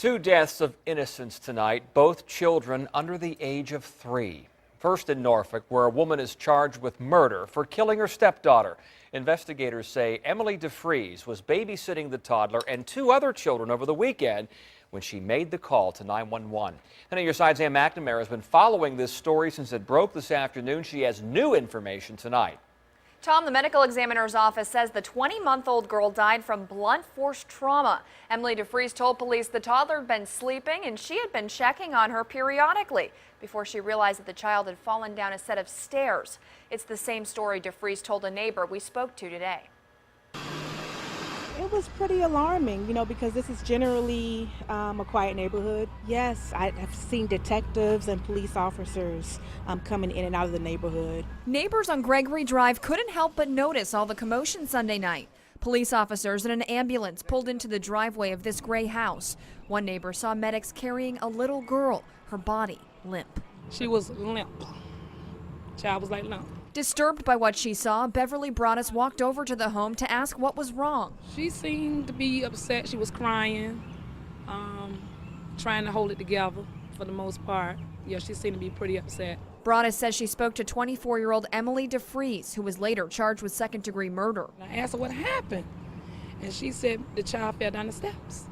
Two deaths of innocence tonight, both children under the age of 3. First in Norfolk, where a woman is charged with murder for killing her stepdaughter. Investigators say Emily DeFries was babysitting the toddler and two other children over the weekend when she made the call to 911. And at your side's McNamara has been following this story since it broke this afternoon. She has new information tonight. Tom, the medical examiner's office says the 20-month-old girl died from blunt force trauma. Emily DeFries told police the toddler had been sleeping and she had been checking on her periodically before she realized that the child had fallen down a set of stairs. It's the same story DeFries told a neighbor we spoke to today. It was pretty alarming, because this is generally a quiet neighborhood. Yes, I've seen detectives and police officers coming in and out of the neighborhood. Neighbors on Gregory Drive couldn't help but notice all the commotion Sunday night. Police officers and an ambulance pulled into the driveway of this gray house. One neighbor saw medics carrying a little girl, her body limp. She was limp. Child was like limp. Disturbed by what she saw, Beverly Broaddus walked over to the home to ask what was wrong. She seemed to be upset. She was crying, trying to hold it together for the most part. Yeah, she seemed to be pretty upset. Broaddus says she spoke to 24-year-old Emily DeFries, who was later charged with second-degree murder. I asked her what happened, and she said the child fell down the steps.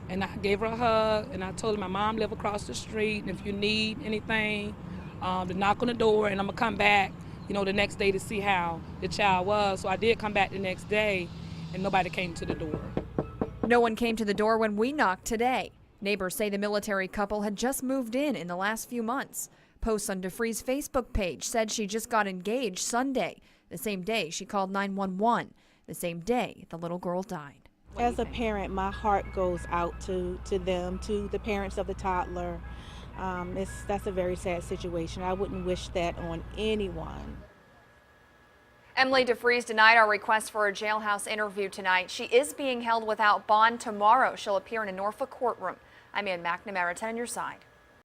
And I gave her a hug, and I told her my mom lived across the street, and if you need anything, to knock on the door, and I'm going to come back, the next day to see how the child was. So I did come back the next day, and nobody came to the door. No one came to the door when we knocked today. Neighbors say the military couple had just moved in the last few months. Posts on DeFries' Facebook page said she just got engaged Sunday, the same day she called 911, the same day the little girl died. As a parent, my heart goes out to them, to the parents of the toddler. That's a very sad situation. I wouldn't wish that on anyone. Emily DeFries denied our request for a jailhouse interview tonight. She is being held without bond tomorrow. She'll appear in a Norfolk courtroom. I'm McNamara, 10 on your side.